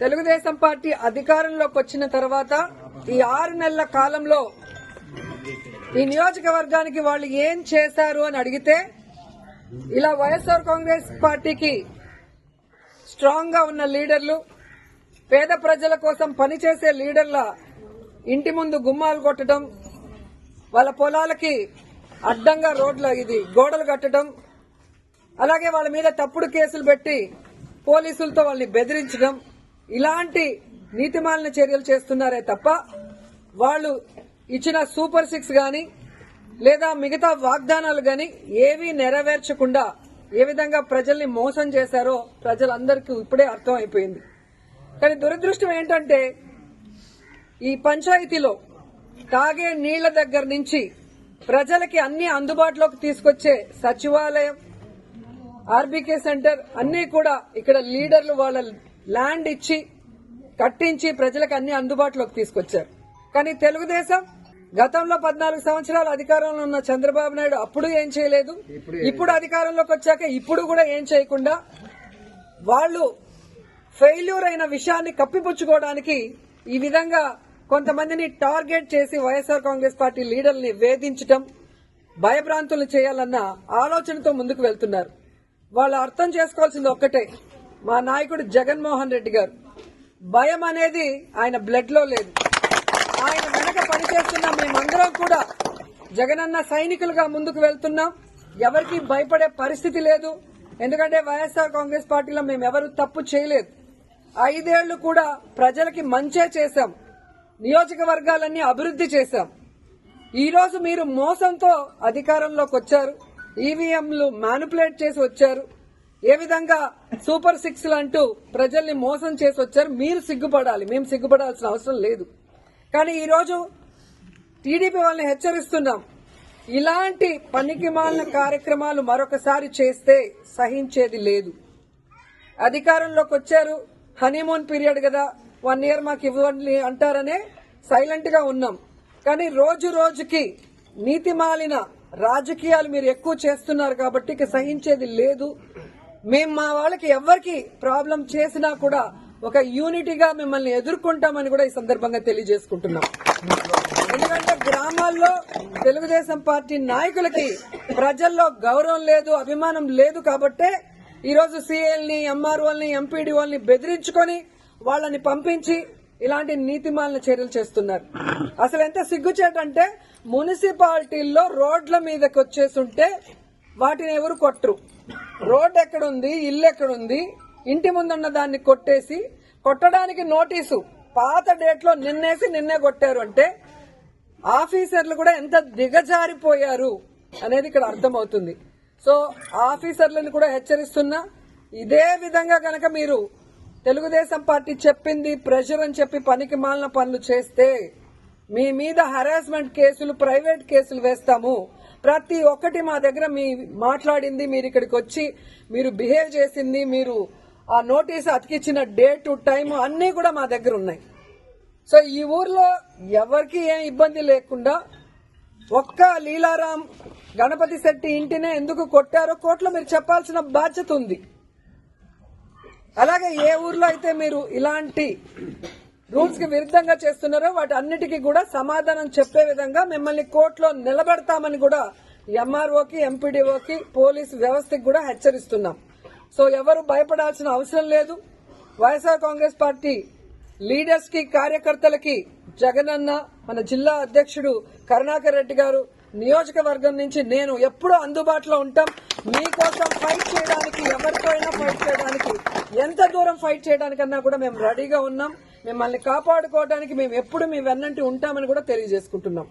Telugu Desam party అధికారంలోకి వచ్చిన తర్వాత ఈ 6 నెలల కాలంలో ఈ నియోజకవర్గానికి వాళ్ళు ఏం చేశారు అని అడిగితే ఇలా వైఎస్ఆర్ కాంగ్రెస్ పార్టీకి స్ట్రాంగ్ గా ఉన్న లీడర్లు, పేద ప్రజల కోసం పనిచేసే లీడర్ల ఇంటి ముందు గుమ్మాలు కొట్టడం, వాళ్ళ పొలాలకి అడ్డంగా గోడలు కట్టడం, అలాగే వాళ్ళ మీద తప్పుడు కేసులు పెట్టి పోలీసులతో వాళ్ళని బెదిరించడం, ఇలాంటి నీతిమాలిన చర్యలు చేస్తున్నారే తప్ప వాళ్ళు ఇచ్చిన సూపర్ 6 గాని లేదా మిగతా వాగ్దానాలు గాని ఏవీ నెరవేర్చకుండా ఏ విధంగా ప్రజల్ని మోసం చేశారో ప్రజలందరికీ ఇప్పుడే అర్థమైపోయింది. కానీ దురదృష్టం ఏంటంటే ఈ పంచాయతీలో తాగే నీళ్ల దగ్గర నుంచి ప్రజలకి అన్ని అందుబాటులోకి తీసుకొచ్చే సచివాలయం, ఆర్బీకే సెంటర్ అన్ని కూడా ఇక్కడ లీడర్లు వాళ్ళ ల్యాండ్ ఇచ్చి కట్టించి ప్రజలకు అన్ని అందుబాటులోకి తీసుకొచ్చారు. కానీ తెలుగుదేశం గతంలో 14 సంవత్సరాలు అధికారంలో ఉన్న చంద్రబాబు నాయుడు అప్పుడు ఏం చేయలేదు, ఇప్పుడు అధికారంలోకి వచ్చాక ఇప్పుడు కూడా ఏం చేయకుండా వాళ్ళు ఫెయిల్యూర్ అయిన విషయాన్ని కప్పిపుచ్చుకోవడానికి ఈ విధంగా కొంతమందిని టార్గెట్ చేసి వైఎస్ఆర్ కాంగ్రెస్ పార్టీ లీడర్లని వేధించడం, భయభ్రాంతులు చేయాలన్న ఆలోచనతో ముందుకు వెళ్తున్నారు. వాళ్ళు అర్థం చేసుకోవాల్సింది ఒక్కటే, మా నాయకుడు జగన్మోహన్ రెడ్డి గారు భయం అనేది ఆయన బ్లడ్ లో లేదు. ఆయన వెనక పనిచేస్తున్న మేమందరం కూడా జగనన్న సైనికులుగా ముందుకు వెళ్తున్నాం. ఎవరికి భయపడే పరిస్థితి లేదు. ఎందుకంటే వైఎస్ఆర్ కాంగ్రెస్ పార్టీలో మేమెవరూ తప్పు చేయలేదు. 5 ఏళ్లు కూడా ప్రజలకి మంచే చేశాం, నియోజకవర్గాలన్నీ అభివృద్ధి చేశాం. ఈ రోజు మీరు మోసంతో అధికారంలోకి వచ్చారు, ఈవీఎంలు మ్యానిపులేట్ చేసి వచ్చారు, ఏ విధంగా సూపర్ 6 అంటూ ప్రజల్ని మోసం చేసి వచ్చారు. మీరు సిగ్గుపడాలి, మేము సిగ్గుపడాల్సిన అవసరం లేదు. కానీ ఈ రోజు టీడీపీ వాళ్ళని హెచ్చరిస్తున్నాం, ఇలాంటి పనికిమాలిన కార్యక్రమాలు మరొకసారి చేస్తే సహించేది లేదు. అధికారంలోకి వచ్చారు, హనీమూన్ పీరియడ్ కదా, 1 ఇయర్ మాకు ఇవ్వండి అంటారనే సైలెంట్ గా ఉన్నాం. కానీ రోజు రోజుకి నీతిమాలిన రాజకీయాలు మీరు ఎక్కువ చేస్తున్నారు కాబట్టి ఇక సహించేది లేదు. మేము మా వాళ్ళకి ఎవరికి ప్రాబ్లం చేసినా కూడా ఒక యూనిటీగా మిమ్మల్ని ఎదుర్కొంటామని కూడా ఈ సందర్భంగా తెలియజేసుకుంటున్నాం. ఎందుకంటే గ్రామాల్లో తెలుగుదేశం పార్టీ నాయకులకి ప్రజల్లో గౌరవం లేదు, అభిమానం లేదు కాబట్టే ఈరోజు సీఎల్ని, ఎంఆర్ఓల్ని, ఎంపీడీఓల్ని బెదిరించుకొని వాళ్ళని పంపించి ఇలాంటి నీతిమాలిన చర్యలు చేస్తున్నారు. అసలు ఎంత సిగ్గుచేటంటే మున్సిపాలిటీల్లో రోడ్ల మీదకి వచ్చేస్తుంటే వాటిని ఎవరు కొట్టరు. రోడ్ ఎక్కడుంది, ఇల్లు ఎక్కడుంది, ఇంటి ముందున్న దాన్ని కొట్టేసి కొట్టడానికి నోటీసు పాత డేట్ లో నిన్నే కొట్టారు అంటే ఆఫీసర్లు కూడా ఎంత దిగజారిపోయారు అనేది ఇక్కడ అర్థమవుతుంది. సో ఆఫీసర్లను కూడా హెచ్చరిస్తున్నా, ఇదే విధంగా గనక మీరు తెలుగుదేశం పార్టీ చెప్పింది ప్రెషర్ అని చెప్పి పనికి మాలిన పనులు చేస్తే మీ మీద హరాస్మెంట్ కేసులు, ప్రైవేట్ కేసులు వేస్తాము. ప్రతి ఒక్కటి మా దగ్గర మీ మాట్లాడింది, మీరు ఇక్కడికి వచ్చి మీరు బిహేవ్ చేసింది, మీరు ఆ నోటీస్ అతికిచ్చిన డేట్, టైం అన్నీ కూడా మా దగ్గర ఉన్నాయి. సో ఈ ఊర్లో ఎవరికి ఏం ఇబ్బంది లేకుండా ఒక్క లీలారాం గణపతి శెట్టి ఇంటినే ఎందుకు కొట్టారో కోర్టులో మీరు చెప్పాల్సిన బాధ్యత ఉంది. అలాగే ఏ ఊర్లో అయితే మీరు ఇలాంటి రూల్స్ కి విరుద్ధంగా చేస్తున్నారో వాటి అన్నిటికీ కూడా సమాధానం చెప్పే విధంగా మిమ్మల్ని కోర్టులో నిలబెడతామని కూడా ఎంఆర్ఓకి, ఎంపీడీఓకి, పోలీసు వ్యవస్థకి కూడా హెచ్చరిస్తున్నాం. సో ఎవరు భయపడాల్సిన అవసరం లేదు. వైఎస్ఆర్ కాంగ్రెస్ పార్టీ లీడర్స్ కి, కార్యకర్తలకి జగనన్న, మన జిల్లా అధ్యక్షుడు కరుణాకర్ రెడ్డి గారు, నియోజకవర్గం నుంచి నేను ఎప్పుడూ అందుబాటులో ఉంటాం. మీకోసం ఫైట్ చేయడానికి, ఎవరితో అయినా ఫైట్ చేయడానికి, ఎంత దూరం ఫైట్ చేయడానికన్నా కూడా మేము రెడీగా ఉన్నాం. మిమ్మల్ని కాపాడుకోవడానికి మేము ఎప్పుడు మీ వెన్నంటి ఉంటామని కూడా తెలియజేసుకుంటున్నాం.